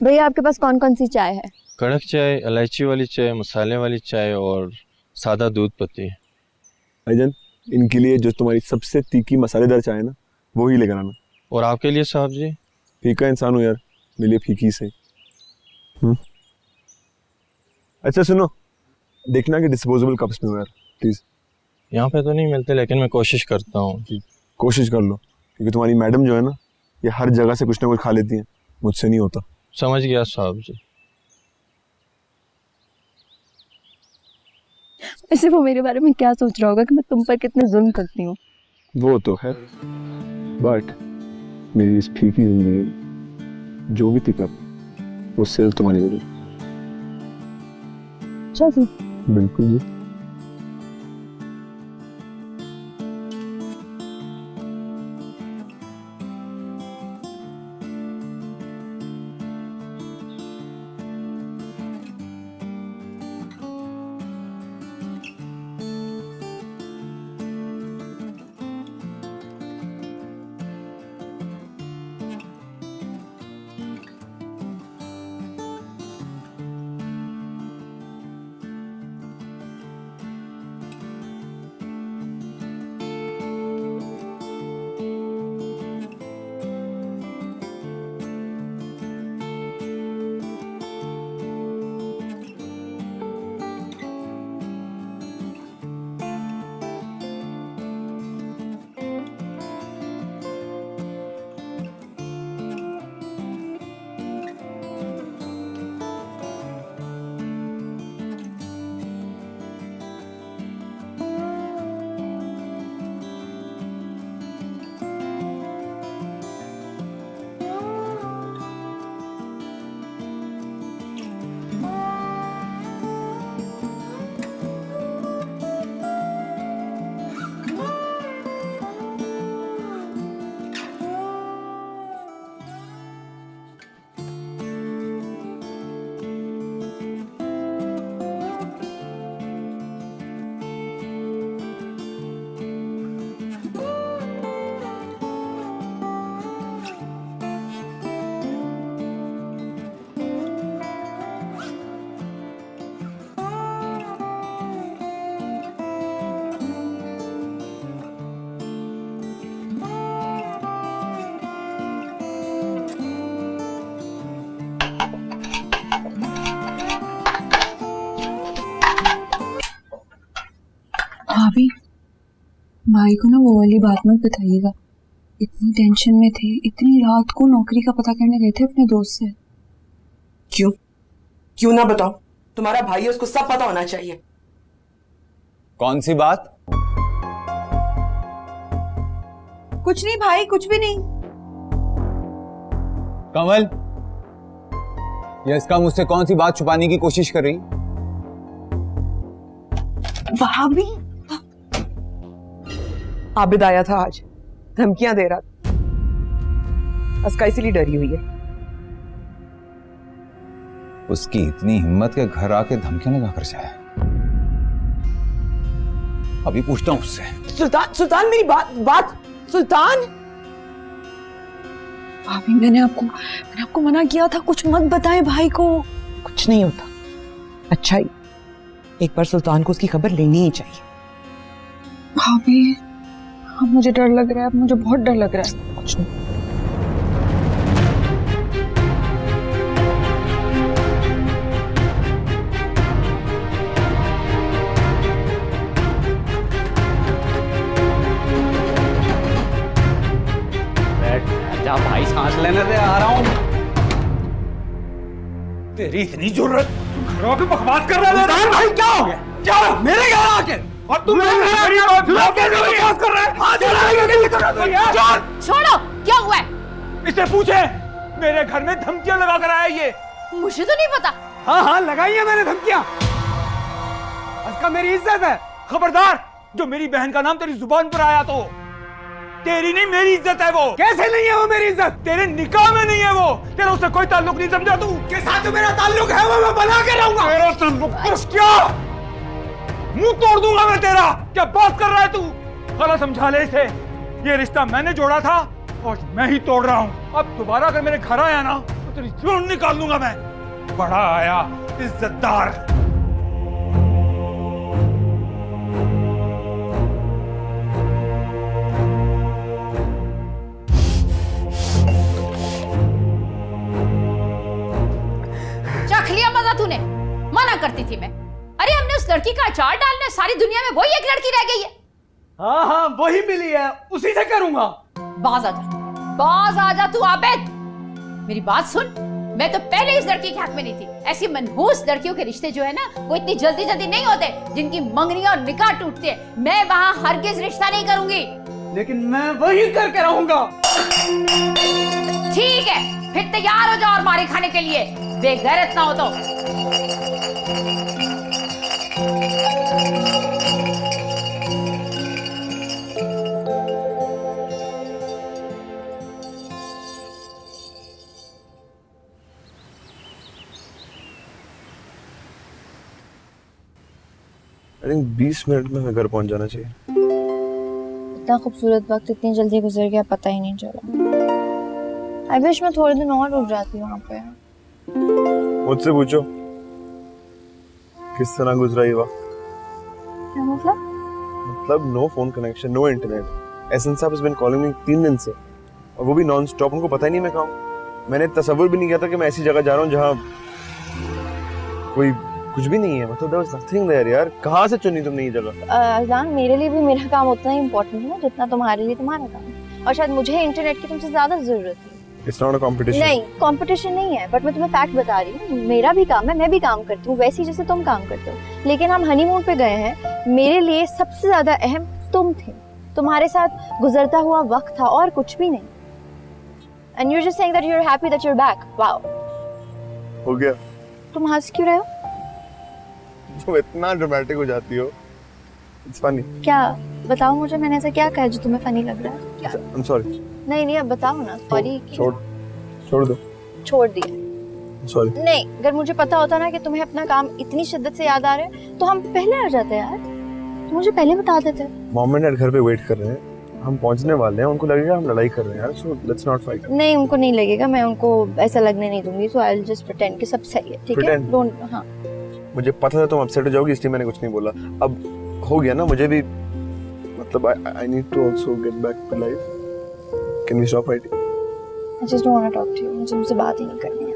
भैया आपके पास कौन कौन सी चाय है? कड़क चाय, इलायची वाली चाय, मसाले वाली चाय और सादा दूध पत्ती। भाईजान, इनके लिए जो तुम्हारी सबसे तीखी मसालेदार चाय है ना, वो ही लेकर आना। और आपके लिए साहब जी? फीका इंसान हो यार, मेरे लिए फीकी से। अच्छा सुनो, देखना कि डिस्पोजेबल कप्स में हो यार प्लीज। यहाँ पे तो नहीं मिलते, लेकिन मैं कोशिश करता हूँ। कोशिश कर लो, क्योंकि तुम्हारी मैडम जो है ना, ये हर जगह से कुछ ना कुछ खा लेती हैं, मुझसे नहीं होता। समझ गया साहब जी। वैसे वो मेरे बारे में क्या सोच रहा होगा कि मैं तुम पर कितने जुल्म करती हूँ। वो तो है, बट मेरी इस फीकी जिंदगी जो भी थी कप, वो सिर्फ तुम्हारी वजह। अच्छा बिल्कुल जी। भाभी, भाई को ना वो वाली बात मत बताइएगा। इतनी टेंशन में थे, इतनी रात को नौकरी का पता करने गए थे अपने दोस्त से। क्यों क्यों ना बताओ, तुम्हारा भाई है, उसको सब पता होना चाहिए। कौन सी बात? कुछ नहीं भाई, कुछ भी नहीं। कमल, यह इसका मुझसे कौन सी बात छुपाने की कोशिश कर रही? भाभी, आबिद आया था आज, धमकियां दे रहा था। उसका इसीलिए डरी हुई है। उसकी इतनी हिम्मत के घर आके धमकियां लगा कर जाए। अभी पूछता हूं उससे। सुल्तान मेरी बात सुल्तान। भाभी, मैंने आपको मना किया था, कुछ मत बताएं भाई को। कुछ नहीं होता। अच्छा ही, एक बार सुल्तान को उसकी खबर लेनी ही चाहिए। भाभी, अब मुझे डर लग रहा है, अब मुझे बहुत डर लग रहा है। कुछ नहीं। जा भाई, सांस लेने दे, आ रहा हूं। तेरी इतनी जरूरत, घर आके बकवास कर रहा है भाई? क्या हो गया? क्या मेरे घर आके? और तुम मेरे घर बकवास कर रहे हैं? छोड़ो, क्या हुआ है? इससे पूछे, मेरे घर में धमकियां लगा कर आया ये। मुझे तो नहीं पता। हाँ लगाई है मैंने धमकियां। इसका मेरी इज्जत है, खबरदार। जो मेरी बहन का नाम तेरी जुबान पर आया तो तेरी नहीं मेरी इज्जत है वो। कैसे नहीं है वो मेरी इज्जत? तेरे निकाह में नहीं है वो। तेरा उससे कोई ताल्लुक नहीं, समझा तू? के साथ जो मेरा ताल्लुक है वो मैं बना के रहूंगा। मेरा ताल्लुक क्या? मुंह तोड़ दूंगा मैं तेरा। क्या बात कर रहा है तू? गलत समझा ले इसे। ये रिश्ता मैंने जोड़ा था और मैं ही तोड़ रहा हूँ। अब दोबारा अगर मेरे घर आया ना तो तो तेरी जान निकाल लूंगा मैं। बड़ा आया इज्जतदार। चख लिया मजा तूने? मना करती थी मैं। अरे हमने उस लड़की का अचार डालना, सारी दुनिया में वही एक लड़की रह गई है। हाँ हाँ वही मिली है, उसी से करूंगा। बाज आ जा तू आबिद। मेरी बात सुन, मैं तो पहले इस लड़की के हक में नहीं थी। ऐसी मनहूस लड़कियों के रिश्ते जो है ना, वो इतनी जल्दी जल्दी नहीं होते, जिनकी मंगनी और निकाह टूटते हैं। मैं वहां हरगिज रिश्ता नहीं करूंगी। लेकिन मैं वही करके रहूंगा। ठीक है, फिर तैयार हो जाओ और मारे खाने के लिए, बेगैरत ना हो तो। आई थिंक 20 मिनट में हमें घर पहुंच जाना चाहिए। इतना खूबसूरत वक्त इतनी जल्दी गुजर गया, पता ही नहीं चला। आई विश मैं थोड़े दिन और रुक जाती वहाँ पे। मुझसे पूछो किस तरह गुजरा ये वक्त। क्या मतलब no phone connection, no internet. Ehsan साहब हैज बीन कॉलिंग मी 3 दिन से, और वो भी नॉन स्टॉप। उनको पता ही नहीं मैं कहाँ हूँ। मैंने तसव्वुर भी नहीं किया था कि मैं ऐसी जगह जा रहा हूँ जहाँ कोई कुछ भी नहीं है। मतलब there was nothing there यार। कहाँ से चुनी तुमने ये जगह? अज़ान, मेरे लिए भी मेरा काम उतना ही इम्पोर्टेंट है ना जितना तुम्हारे लिए तुम्हारा काम। और शायद मुझे इंटरनेट की तुमसे ज्यादा जरूरत है। It's not a competition. नहीं, कंपटीशन नहीं है, बट मैं तुम्हें फैक्ट बता रही हूँ। मेरा भी काम है, मैं भी काम करती हूँ वैसे ही जैसे तुम काम करते हो। लेकिन हम हनीमून पे गए हैं, मेरे लिए सबसे ज्यादा अहम तुम थे। तुम्हारे साथ गुजरता हुआ वक्त था और कुछ भी नहीं। And you're just saying that you're happy that you're back. Wow. हो गया। तुम हंस क्यों रहे हो? तुम इतना ड्रामेटिक हो जाती हो। It's funny. क्या बताओ मुझे, मैंने ऐसा क्या कहा जो तुम्हें फनी लग रहा है? क्या? I'm sorry. नहीं अब बताओ ना। सॉरी छोड़ दो। छोड़ दिया। सॉरी। नहीं, अगर मुझे पता होता ना कि तुम्हें अपना काम इतनी शिद्दत से याद आ रहा है तो हम पहले आ जाते यार। तो मुझे पहले बता देते। मॉम एंड डैड घर पे वेट कर रहे हैं, हम पहुंचने वाले हैं। उनको लगेगा हम लड़ाई कर रहे हैं यार। So let's not fight. नहीं, उनको नहीं लगेगा, मैं उनको ऐसा लगने नहीं दूंगी। सो आई विल जस्ट प्रिटेंड कि सब सही है। ठीक है, Pretend? डोंट। हाँ, मुझे पता था तुम अपसेट हो जाओगी, इसलिए मैंने कुछ नहीं बोला। अब हो गया ना, मुझे भी मतलब I need to also get back to life. Can we stop fighting? I just don't want to talk to you. मुझे तुमसे बात ही नहीं करनी है।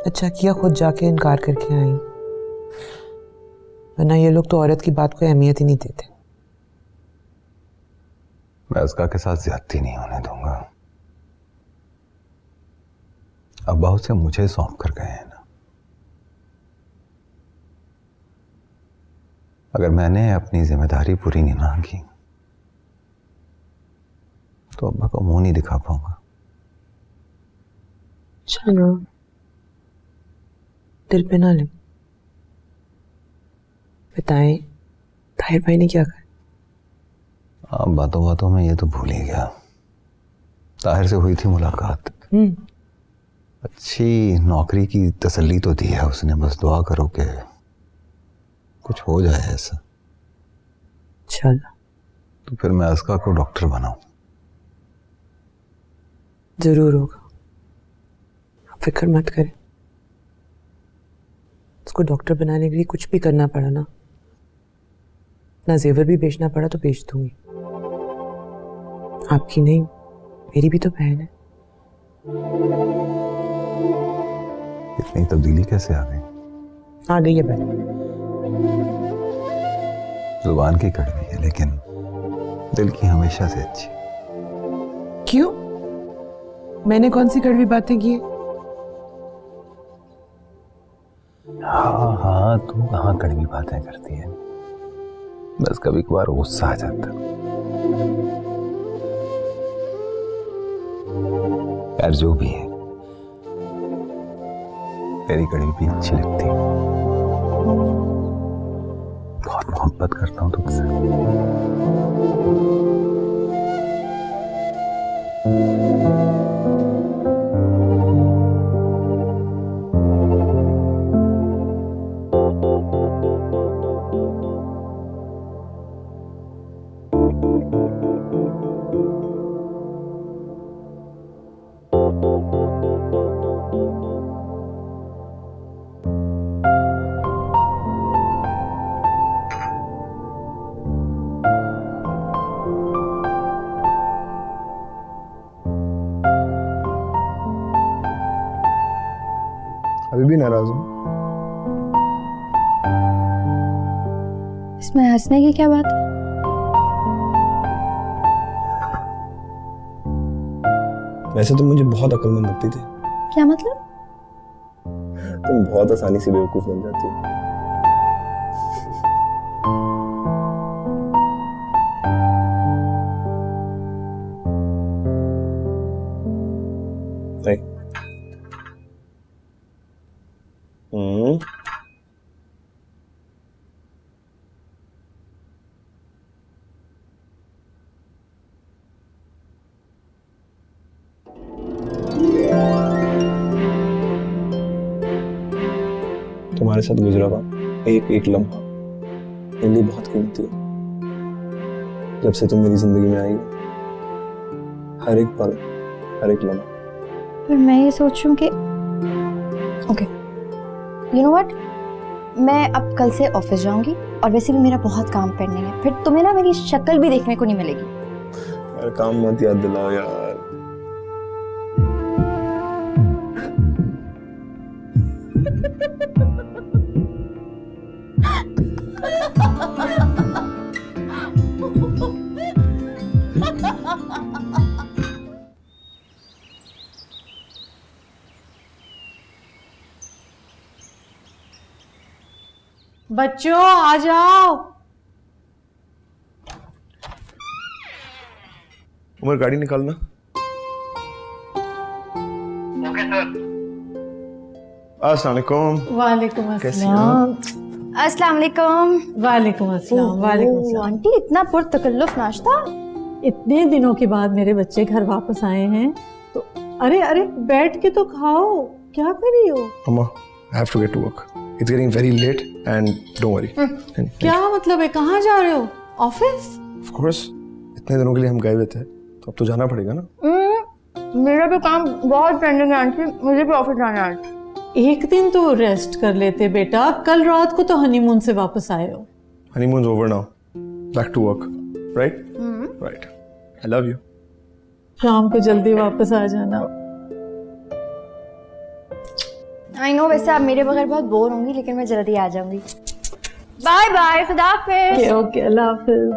अच्छा किया खुद जाके इनकार करके आई, वरना ये लोग तो औरत की बात को अहमियत ही नहीं देते। मैं उसका के साथ ज्यादती नहीं होने दूंगा। अब्बा उसे मुझे सौंप कर गए हैं ना। अगर मैंने अपनी जिम्मेदारी पूरी नहीं ना की तो अब्बा को मुंह नहीं दिखा पाऊंगा। चलो दिल पे ना ले। बताएं ताहिर भाई ने क्या कहा? आप बातों बातों में ये तो भूल ही गया। ताहिर से हुई थी मुलाकात। अच्छी नौकरी की तसल्ली तो दी है उसने। बस दुआ करो कि कुछ हो जाए ऐसा। चलो तो फिर मैं अस्का को डॉक्टर बनाऊं। जरूर होगा, आप फिक्र मत करें। उसको डॉक्टर बनाने के लिए कुछ भी करना पड़ा ना, अपना जेवर भी बेचना पड़ा तो बेच दूंगी। आपकी नहीं, मेरी भी तो बहन है। इतनी तब्दीली कैसे आ गई? आ गई है बहन। जुबान की कड़वी है लेकिन दिल की हमेशा से अच्छी। क्यों? मैंने कौन सी कड़वी बातें की? हाँ तू कहाँ कड़वी बातें करती है। बस कभी कभार गुस्सा आ जाता। यार जो भी है, तेरी कड़वी भी अच्छी लगती है। बहुत मोहब्बत करता हूँ तुझसे। अभी भी नाराज हूँ। इसमें हंसने की क्या बात है? वैसे तो मुझे बहुत अक्लमंद लगती थी। क्या मतलब? तुम बहुत आसानी से बेवकूफ बन जाती हो। नहीं। तुम्हारे साथ गुजरा हुआ एक एक लम्हा मेरे लिए बहुत कीमती है। जब से तुम मेरी जिंदगी में आई हो, हर एक पल, हर एक लम्हा। पर मैं ये सोच रही हूँ कि ओके, यू नो व्हाट, मैं अब कल से ऑफिस जाऊंगी और वैसे भी मेरा बहुत काम पेंडिंग है। फिर तुम्हें ना मेरी शक्ल भी देखने को नहीं मिलेगी। यार काम मत याद दिलाओ यार। बच्चों आ जाओ। उमर गाड़ी निकालना। अस्सलाम वालेकुम। वालेकुम कैसी अस्सलाम। अस्सलाम वालेकुम। वालेकुम अस्सलाम। वालेकुम ओह, अस्सलाम। आंटी इतना पुरतकल्लुफ नाश्ता। इतने दिनों के बाद मेरे बच्चे घर वापस आए हैं तो अरे अरे बैठ के तो खाओ। क्या कर रही हो? Mama, I have to get to work. It's getting very late and don't worry. And- क्या मतलब है? कहाँ जा रहे हो? ऑफिस? Of course, इतने दिनों के लिए हम गए हुए थे तो अब तो जाना पड़ेगा ना। मेरा भी काम बहुत पेंडिंग है आंटी, मुझे भी ऑफिस जाना है। एक दिन तो रेस्ट कर लेते बेटा। कल रात को तो हनीमून से वापस आए हो। Honeymoon's over now. Back to work. Right? Right. I love you. शाम को जल्दी वापस आ जाना। आई नो, वैसे आप मेरे बगैर बहुत बोर होंगी, लेकिन मैं जल्दी आ जाऊंगी। बाय बाय, खुदा हाफिज। ओके ओके, अल्लाह हाफिज।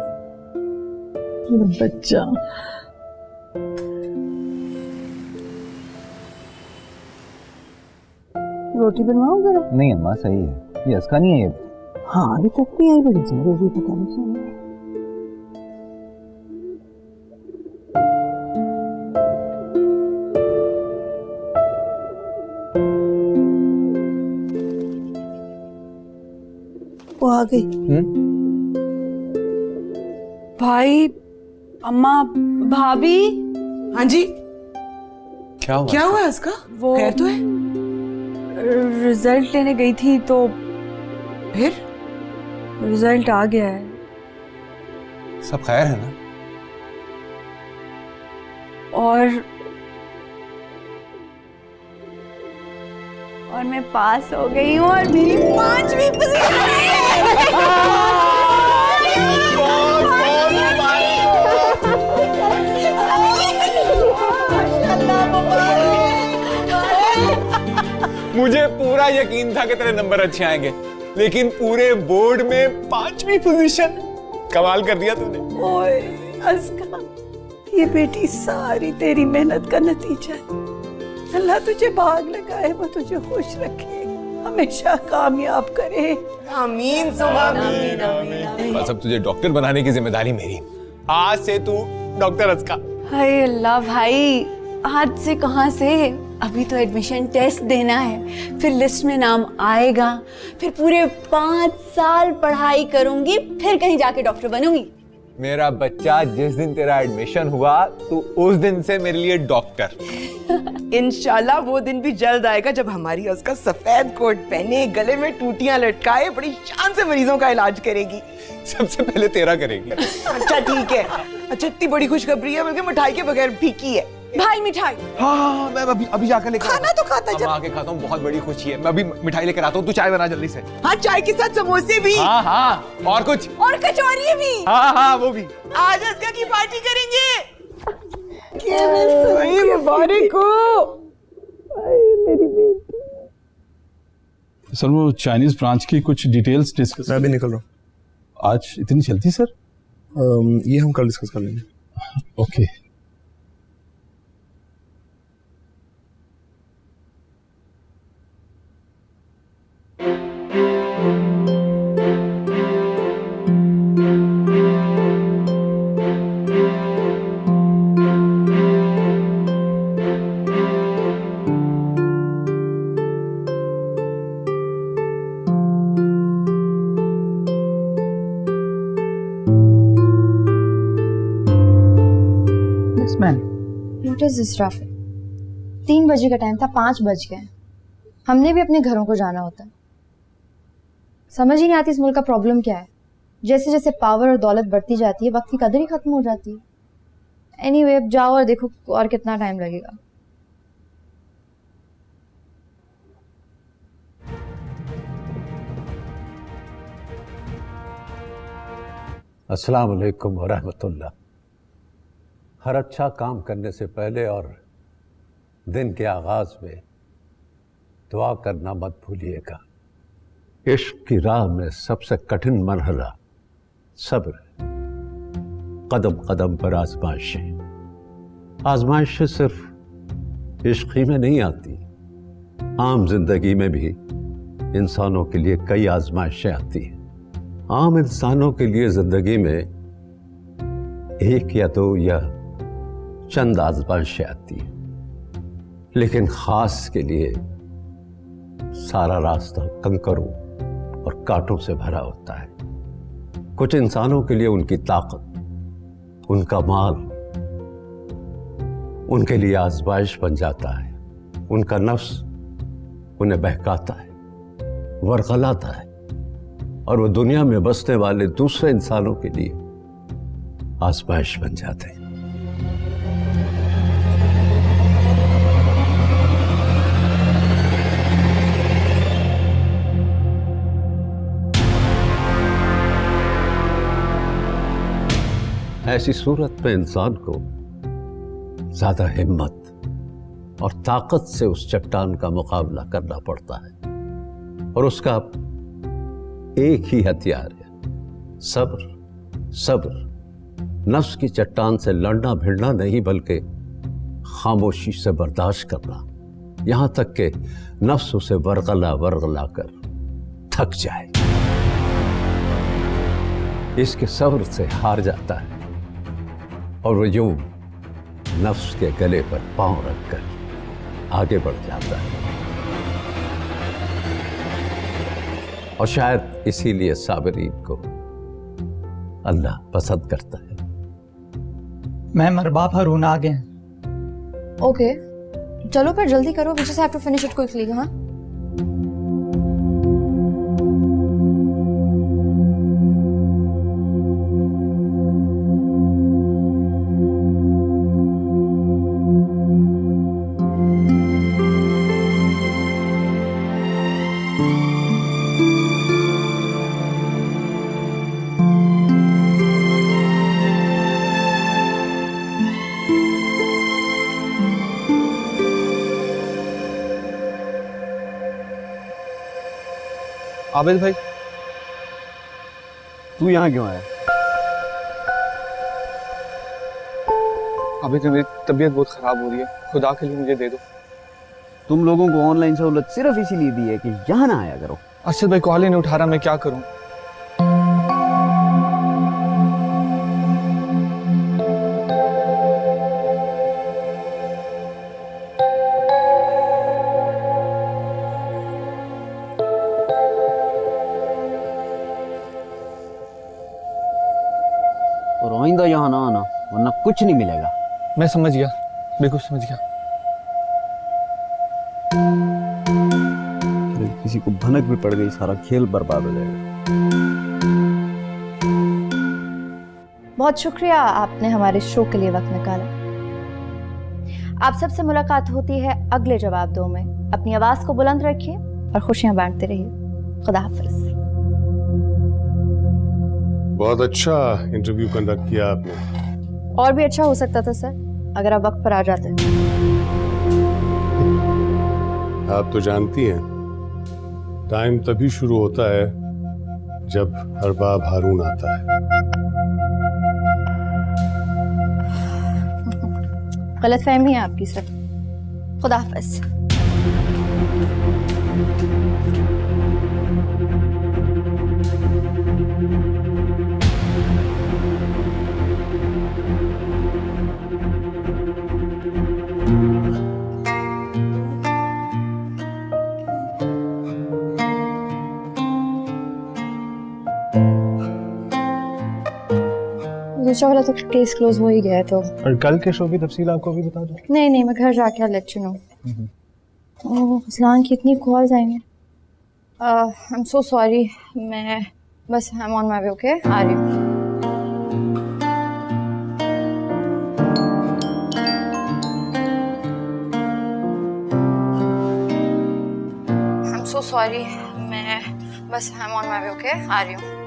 बच्चा रोटी बनवाओ जरा। नहीं अम्मा सही है, ये इसका नहीं है ये। हाँ अभी तक नहीं आई, बड़ी जोर भी पता नहीं चला। वो आ गई। भाई, अम्मा, भाभी। हाँ जी, क्या हुआ? क्या हुआ इसका? वो खैर तो है? रिजल्ट लेने गई थी तो फिर रिजल्ट आ गया है। सब खैर है ना? और मैं पास हो गई हूँ और मेरी 5वीं पोजीशन मुझे पूरा यकीन था कि तेरे नंबर अच्छे आएंगे, लेकिन पूरे बोर्ड में 5वीं पोजीशन। कमाल कर दिया तूने। ओए अस्का, ये बेटी सारी तेरी मेहनत का नतीजा है। अल्लाह तुझे भाग लगाए, वो तुझे खुश रखे, हमेशा कामयाब करे। आमीन सुबह आमीन। बस अब तुझे डॉक्टर बनाने की जिम्मेदारी मेरी। आज से तू डॉक्टर अस्का। हाय अल्लाह भाई, आज से कहाँ से? अभी तो एडमिशन टेस्ट देना है, फिर लिस्ट में नाम आएगा, फिर पूरे 5 साल पढ़ाई करूंगी, फिर कहीं जाके डॉक्टर बनूंगी। मेरा बच्चा, जिस दिन तेरा एडमिशन हुआ तू उस दिन से मेरे लिए डॉक्टर। इंशाल्लाह वो दिन भी जल्द आएगा जब हमारी उसका सफेद कोट पहने, गले में टूटियां लटकाए, बड़ी शान से मरीजों का इलाज करेगी। सबसे पहले तेरा करेगी। अच्छा ठीक है। अच्छा इतनी बड़ी खुशखबरी है, बल्कि मिठाई के बगैर फीकी है। भाई मिठाई। हाँ मैं अभी जाकर लेकर खाना तो खाता अब आके खाता हूँ, बहुत बड़ी खुशी है। मैं अभी मिठाई लेकर आता हूँ, तू चाय बना जल्दी से। हाँ चाय के साथ समोसे भी। हाँ हाँ, और कुछ? और कचौरी भी। हाँ हाँ वो भी। आज अस्का की पार्टी करेंगे। मुबारक हो। मेरी बेटी। सर वो चाइनीज ब्रांच की कुछ डिटेल्स डिस्कस। मैं भी निकल रहा हूँ। आज इतनी जल्दी सर? ये हम कल डिस्कस कर लेंगे। ओके। What is this, राफिल? 3 बजे का टाइम था, 5 बज गए। हमने भी अपने घरों को जाना होता है। समझ ही नहीं आती इस मुल्क का प्रॉब्लम क्या है। जैसे जैसे पावर और दौलत बढ़ती जाती है, वक्त की कदर ही खत्म हो जाती है। एनीवे, अब जाओ और देखो और कितना टाइम लगेगा। अस्सलाम वालेकुम व रहमतुल्लाह। हर अच्छा काम करने से पहले और दिन के आगाज में दुआ करना मत भूलिएगा। इश्क की राह में सबसे कठिन मरहला सब्र है। कदम कदम पर आजमाइशें। आजमाइशें सिर्फ इश्क ही में नहीं आती, आम जिंदगी में भी इंसानों के लिए कई आजमाइशें आती हैं। आम इंसानों के लिए जिंदगी में एक या दो या चंद आजमाइशें आती हैं, लेकिन खास के लिए सारा रास्ता कंकरों और कांटों से भरा होता है। कुछ इंसानों के लिए उनकी ताकत, उनका माल उनके लिए आजमाइश बन जाता है। उनका नफ्स उन्हें बहकाता है, वरगलाता है, और वो दुनिया में बसने वाले दूसरे इंसानों के लिए आजमाइश बन जाते हैं। ऐसी सूरत में इंसान को ज्यादा हिम्मत और ताकत से उस चट्टान का मुकाबला करना पड़ता है, और उसका एक ही हथियार है, सब्र। सब्र नफ्स की चट्टान से लड़ना भिड़ना नहीं, बल्कि खामोशी से बर्दाश्त करना, यहां तक कि नफ्स उसे वरगला वरगला कर थक जाए। इसके सब्र से हार जाता है और वो यूं नफ्स के गले पर पांव रखकर आगे बढ़ जाता है। और शायद इसीलिए साबिरीन को अल्लाह पसंद करता है। मैम, अरबाब हारून आ गए। ओके, चलो फिर जल्दी करो। We just have to finish it quickly. हाँ, आबिद भाई, तू यहाँ क्यों आया? आबिद मेरी तबीयत बहुत खराब हो रही है, खुदा के लिए मुझे दे दो। तुम लोगों को ऑनलाइन सहूलत सिर्फ इसीलिए दी है कि यहाँ ना आया करो। अर्शद भाई कॉल ही नहीं उठा रहा, मैं क्या करूं? और आइंदा यहाँ ना आना, वरना कुछ नहीं मिलेगा। मैं समझ गया, बिल्कुल समझ गया। किसी को भनक भी पड़ गई, सारा खेल बर्बाद हो जाएगा। बहुत शुक्रिया आपने हमारे शो के लिए वक्त निकाला। आप सबसे मुलाकात होती है अगले जवाब दो में। अपनी आवाज को बुलंद रखिए और खुशियां बांटते रहिए। खुदा हाफिज। बहुत अच्छा इंटरव्यू कंडक्ट किया आपने। और भी अच्छा हो सकता था सर, अगर आप वक्त पर आ जाते। आप तो जानती हैं टाइम तभी शुरू होता है जब अरबाब हारून आता है। गलतफहमी है आपकी सर। खुदा हाफिज। दूसरा वाला तो केस क्लोज हो ही गया है, तो और कल के शो की तफसील आपको भी बता दूं? नहीं मैं घर जाके लेट यू नो। असलान की इतनी कॉल्स आएंगे। I am so sorry. मैं बस I am on my way. Okay, आ रही हूँ। I am so sorry. मैं बस I am on my way. Okay, आ रही हूँ।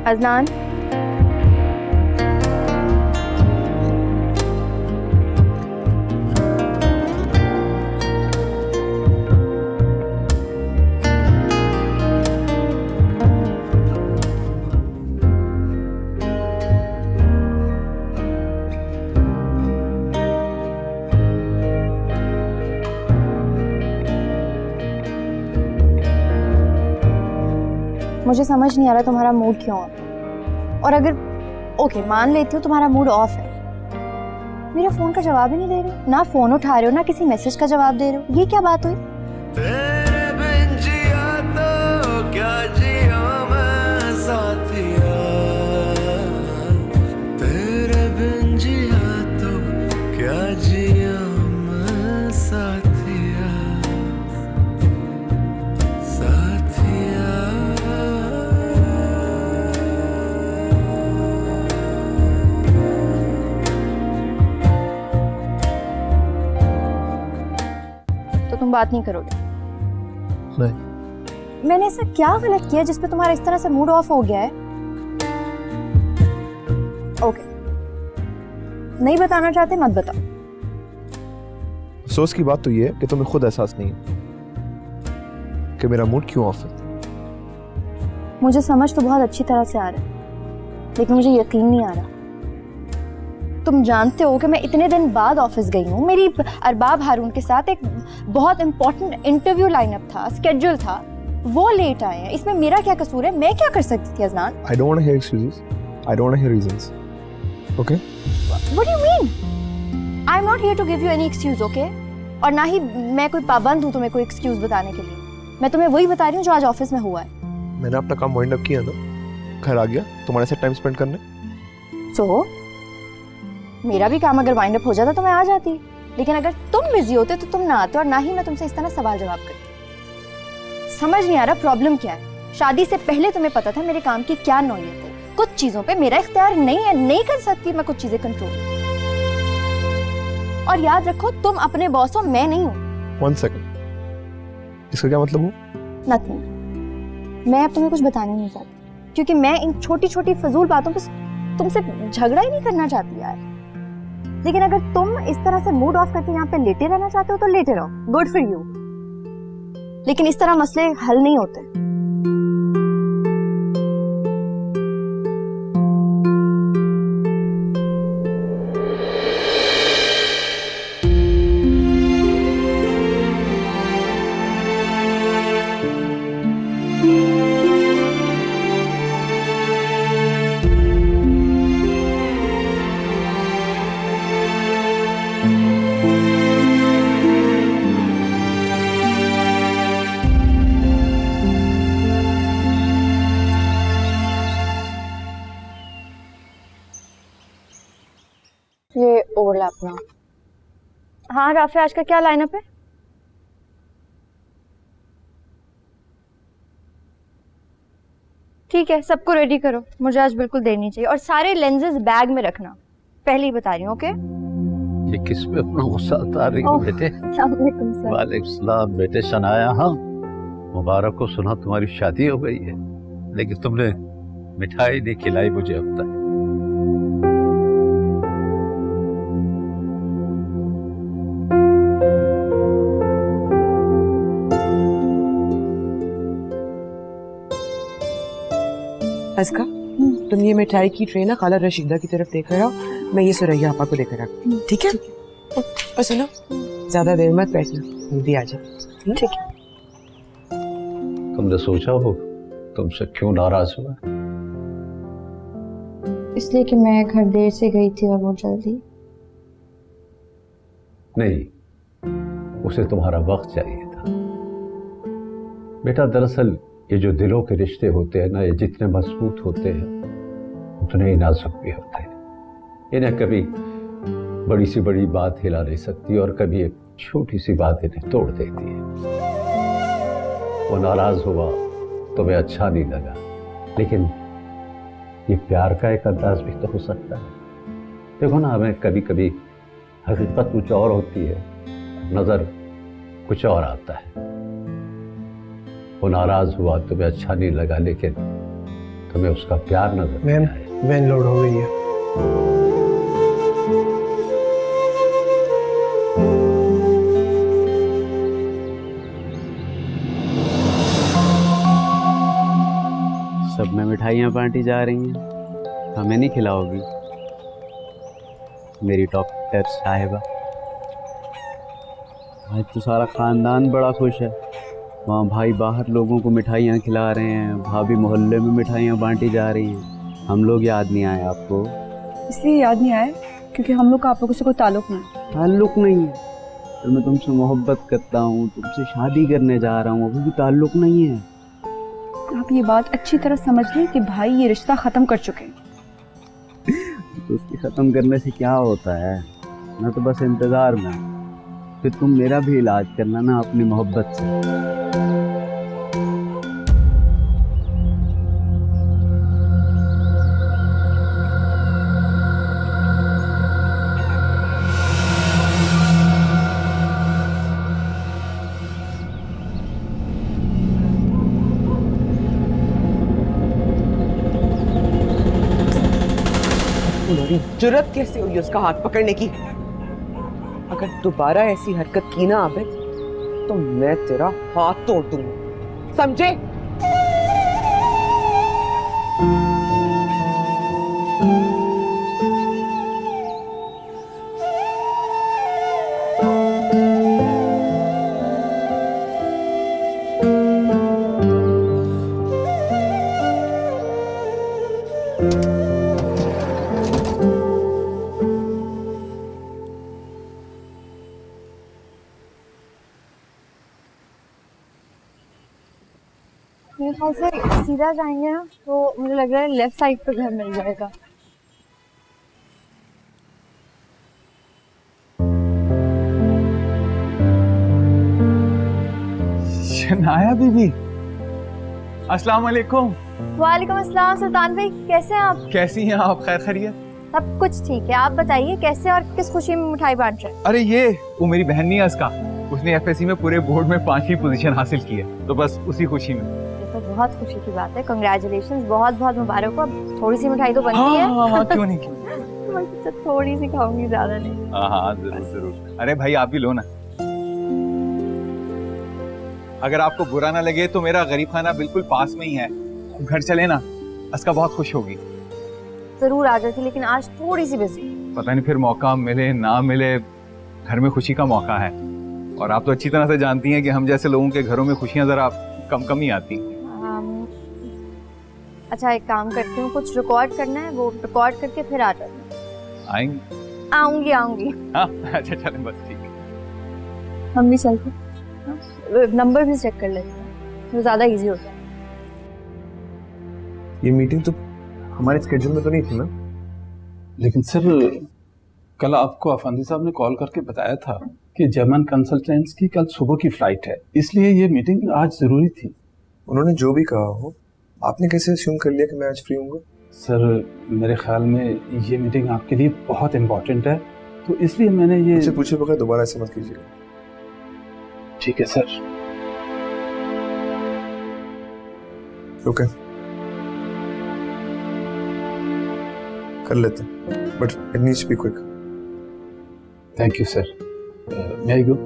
अजनान, मुझे समझ नहीं आ रहा तुम्हारा मूड क्यों है। और अगर ओके मान लेती हूँ तुम्हारा मूड ऑफ है, मेरे फोन का जवाब ही नहीं दे रहे हो, ना फोन उठा रहे हो ना किसी मैसेज का जवाब दे रहे हो। ये क्या बात हुई? तेरे बिन जिया तो क्या जिया मैं साथिया, तेरे बिन जिया तो क्या जिया मैं साथिया, साथिया। तुम बात नहीं करोगे? नहीं। मैंने ऐसा क्या गलत किया जिस पे तुम्हारा इस तरह से मूड ऑफ हो गया है? ओके, नहीं बताना चाहते मत बताओ। अफसोस की बात तो ये है कि तुम्हें खुद एहसास नहीं है कि मेरा मूड क्यों ऑफ है। मुझे समझ तो बहुत अच्छी तरह से आ रहा है, लेकिन मुझे यकीन नहीं आ रहा। तुम जानते हो कि मैं इतने दिन बाद ऑफिस गई हूँ। मेरी अरबाब हारून के साथ एक बहुत इंपॉर्टेंट इंटरव्यू लाइनअप था, स्केड्यूल था, वो लेट आए हैं। इसमें मेरा क्या कसूर है? मैं क्या कर सकती थी अजनान? I don't want to hear excuses. I don't want to hear reasons. Okay? What do you mean? I'm not here to give you any excuse, okay? और ना ही मैं कोई पाबंद हूँ तुम्हें कोई एक्सक्यूज बताने के लिए। मैं तुम्हें वही बता रही हूँ जो आज ऑफिस में हुआ है। मैंने अपना काम वाइंड अप किया ना, घर आ गया तुम्हारे साथ टाइम स्पेंड करने। तो मेरा भी काम अगर वाइंड अप हो जाता तो मैं आ जाती, लेकिन अगर तुम बिजी होते तो तुम ना आते और ना ही मैं तुमसे इस तरह सवाल जवाब करती। समझ नहीं आ रहा प्रॉब्लम क्या है। शादी से पहले तुम्हें पता था मेरे काम की क्या नौयत है। कुछ चीजों पे मेरा इख्तियार नहीं है, नहीं कर सकती मैं कुछ चीजें कंट्रोल। और याद रखो तुम अपने बॉस हो, मैं नहीं हूँ। 1 सेकंड, इसका क्या मतलब हो? नथिंग। मैं अब तुम्हें कुछ बताने नहीं चाहती, क्योंकि मैं इन छोटी छोटी फजूल बातों पे तुमसे झगड़ा ही नहीं करना चाहती यार। लेकिन अगर तुम इस तरह से मूड ऑफ करके यहाँ पे लेटे रहना चाहते हो तो लेटे रहो, गुड फॉर यू। लेकिन इस तरह मसले हल नहीं होते। ये ओवरलैप ना। हाँ राफे, आज का क्या लाइनअप है? ठीक है, सबको रेडी करो, मुझे आज बिल्कुल देर नहीं चाहिए। और सारे लेंसेज बैग में रखना, पहले ही बता रही हूँ। ओके? ये किस पे अपना गुस्सा उतार रही हो बेटे? वालेकुम सर। वालेकुम सलाम बेटे शनाया। हाँ मुबारक को, सुना तुम्हारी शादी हो गई है, लेकिन तुमने मिठाई नहीं खिलाई मुझे अब तक। अस्का, तुम ये मिठाई की ट्रे ना खाला रशीदा की तरफ देख रहे हो, मैं ये सुरैया आपा को देकर रखती हूँ, ठीक है? और सुनो, ज्यादा देर मत बैठना, जल्दी आ जाओ। ठीक है। तुमने सोचा हो तुमसे क्यों नाराज हुआ? इसलिए कि मैं घर देर से गई थी और वो जल्दी। नहीं, उसे तुम्हारा वक्त चाहिए था बेटा। दरअसल ये जो दिलों के रिश्ते होते हैं ना, ये जितने मजबूत होते हैं उतने ही नाजुक भी होते हैं। इन्हें कभी बड़ी सी बड़ी बात हिला नहीं सकती और कभी एक छोटी सी बात इन्हें तोड़ देती है। वो नाराज हुआ, तुम्हें अच्छा नहीं लगा, लेकिन ये प्यार का एक अंदाज भी तो हो सकता है। देखो ना, हमें कभी कभी हकीकत कुछ और होती है, नजर कुछ और आता है। वो नाराज हुआ, तुम्हें अच्छा नहीं लगा, लेकिन तुम्हें उसका प्यार नजर नहीं आया। वैन लोड हो गई है। सब में मिठाइयाँ बांटी जा रही हैं, हमें नहीं खिलाओगी मेरी डॉक्टर साहिबा? आज तो सारा खानदान बड़ा खुश है। वहाँ भाई बाहर लोगों को मिठाइयाँ खिला रहे हैं, भाभी मोहल्ले में मिठाइयाँ बांटी जा रही हैं। हम लोग याद नहीं आए आपको? इसलिए याद नहीं आए क्योंकि हम लोग का आप लोगों से कोई ताल्लुक नहीं। ताल्लुक नहीं है तो मैं तुमसे मोहब्बत करता हूँ, तुमसे शादी करने जा रहा हूँ, अभी भी ताल्लुक नहीं है। आप ये बात अच्छी तरह समझ लें कि भाई ये रिश्ता खत्म कर चुके हैं। तो उसके खत्म करने से क्या होता है, मैं तो बस इंतजार में हूँ। फिर तुम मेरा भी इलाज करना ना अपनी मोहब्बत से। जुर्रत कैसे हुई उसका हाथ पकड़ने की? अगर दोबारा ऐसी हरकत की ना आबिद, तो मैं तेरा हाथ तोड़ दूंगा, समझे? मेरे ख्याल से सीधा जाएंगे ना तो मुझे लग रहा है लेफ्ट साइड पे घर मिल जाएगा। शनाया बीबी, अस्सलाम वालेकुम। वालेकुम अस्सलाम। सुल्तान भाई कैसे हैं आप? कैसी हैं आप? खैर खैरियत? सब कुछ ठीक है, आप बताइए कैसे और किस खुशी में मिठाई बांट रहे हैं? अरे ये वो मेरी बहन नहीं है उसका, उसने एफएससी में पूरे बोर्ड में 5वीं पोजीशन हासिल की है, तो बस उसी खुशी में। ये तो बहुत खुशी की बात है, कंग्रेचुलेशंस, बहुत बहुत मुबारक हो। अब थोड़ी सी मिठाई तो बनती है। हाँ, क्यों नहीं थोड़ी सी खाऊंगी, ज्यादा नहीं। हाँ जरूर जरूर। अरे भाई आप भी लो ना। अगर आपको बुरा ना लगे तो मेरा गरीब खाना बिल्कुल पास में ही है, घर चले ना, अस्का बहुत खुश होगी। जरूर आ जाती, लेकिन आज थोड़ी सी बिजी। पता नहीं फिर मौका मिले ना मिले, घर में खुशी का मौका है। और आप तो अच्छी तरह से जानती हैं कि हम जैसे लोगों के घरों में खुशियां जरा कम कम ही आती। अच्छा एक काम करती हूँ, कुछ रिकॉर्ड करना है, वो रिकॉर्ड करके फिर आ जाती हूँ। आएंगे? आऊंगी। हाँ अच्छा चलें बस ठीक है। हम भी चलते हैं, नंबर भी चेक कर लेते हैं, तो ज्यादा इजी होता है। ये मीटिंग तो हमारे स्केड्यूल में तो नहीं थी ना? लेकिन सर कल आपको अफंदी साहब ने कॉल करके बताया था कि जर्मन कंसल्टेंट्स की कल सुबह की फ्लाइट है, इसलिए ये मीटिंग आज जरूरी थी। उन्होंने जो भी कहा हो, आपने कैसे अस्यूम कर लिया कि मैं आज फ्री हूँगा? सर मेरे ख्याल में ये मीटिंग आपके लिए बहुत इम्पोर्टेंट है, तो इसलिए मैंने ये मुझसे पूछे बगैर दोबारा ऐसे मत कीजिएगा। ठीक है सर। ओके कर लेते हैं, but it needs to be quick. Thank you sir. May I go?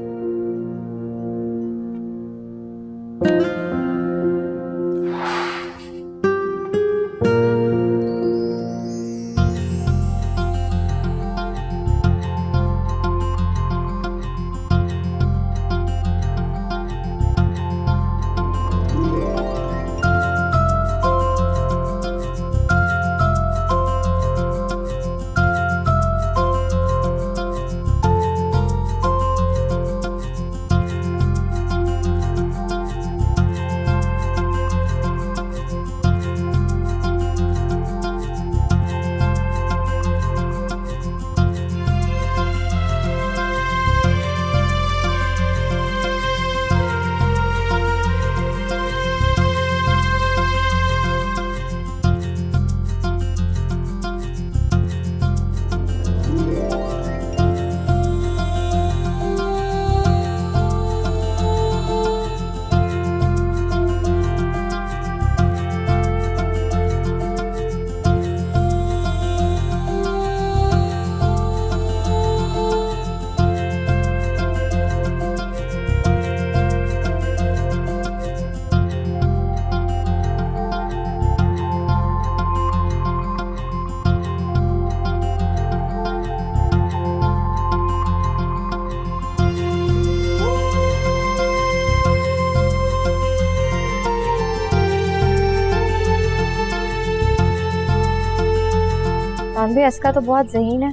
भी अस्का तो बहुत ज़हीन है,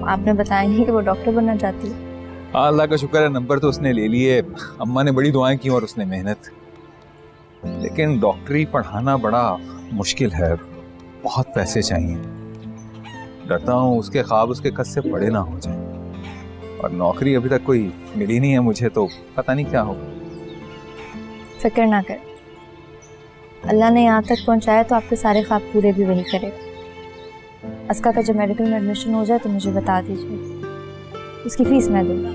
आपने बताया नहीं कि वो डॉक्टर बनना चाहती है। अल्लाह का शुक्र है नंबर तो उसने ले लिए, अम्मा ने बड़ी दुआएं की और उसने मेहनत। लेकिन डॉक्टरी पढ़ाना बड़ा मुश्किल है, बहुत पैसे चाहिए। डरता हूँ उसके ख्वाब उसके कस से बड़े ना हो जाए, और नौकरी अभी तक कोई मिली नहीं है मुझे, तो पता नहीं क्या होगा। फिक्र ना कर, अल्लाह ने यहाँ तक पहुँचाया तो आपके सारे ख्वाब पूरे भी वही करेगा। अस्का का जब मेडिकल में एडमिशन हो जाए तो मुझे बता दीजिए, उसकी फीस मैं दूंगा।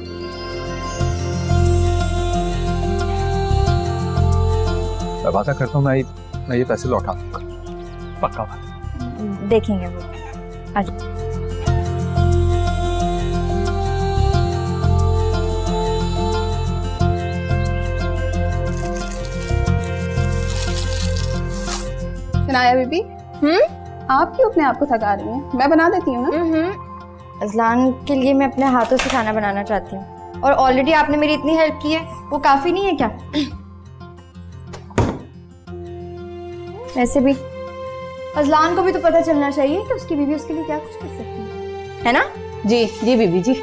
मैं वादा करता हूँ मैं ये पैसे लौटा दूंगा, पक्का बात। देखेंगे वो। आज सुनाया बीबी, आप क्यों अपने आप को थका रही हैं? मैं बना देती हूँ ना। अजलान के लिए मैं अपने हाथों से खाना बनाना चाहती हूँ, और ऑलरेडी आपने मेरी इतनी हेल्प की है, वो काफी नहीं है क्या? वैसे भी अजलान को भी तो पता चलना चाहिए कि उसकी बीवी उसके लिए क्या कुछ कर सकती है ना? जी जी बीबी जी।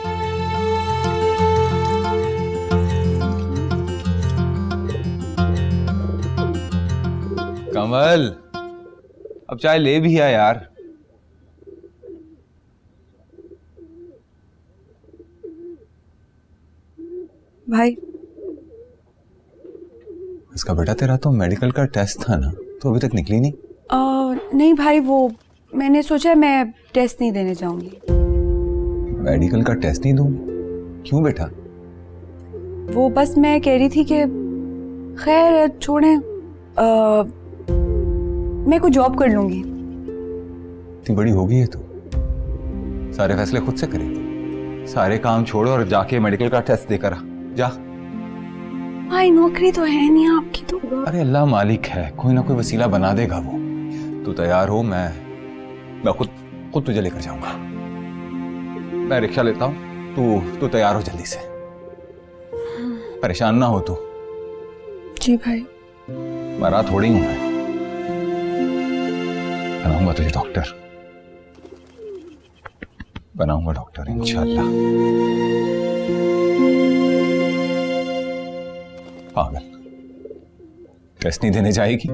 कमल, अब चाय ले भी आ यार। भाई इसका बेटा, तेरा तो मेडिकल का टेस्ट था ना, तो अभी तक निकली नहीं? नहीं भाई, वो मैंने सोचा मैं टेस्ट नहीं देने जाऊंगी। मेडिकल का टेस्ट नहीं दूं? क्यों बेटा? वो बस मैं कह रही थी कि खैर छोड़ें, मैं कोई जॉब कर लूंगी। इतनी बड़ी हो गई है तू, सारे फैसले खुद से करेगी। सारे काम छोड़ो और जाके मेडिकल का टेस्ट देकर आ जा। भाई नौकरी तो है नहीं आपकी तो। अरे अल्लाह मालिक है, कोई ना कोई वसीला बना देगा वो। तू तैयार हो, मैं खुद तुझे लेकर जाऊंगा। मैं रिक्शा लेता हूँ, तू तैयार हो जल्दी से। परेशान ना हो तू। जी भाई। मरा थोड़ी हूं मैं, बनाऊंगा तुझे डॉक्टर, बनाऊंगा डॉक्टर इंशाल्लाह। पागल, टेस्ट नहीं देने जाएगी?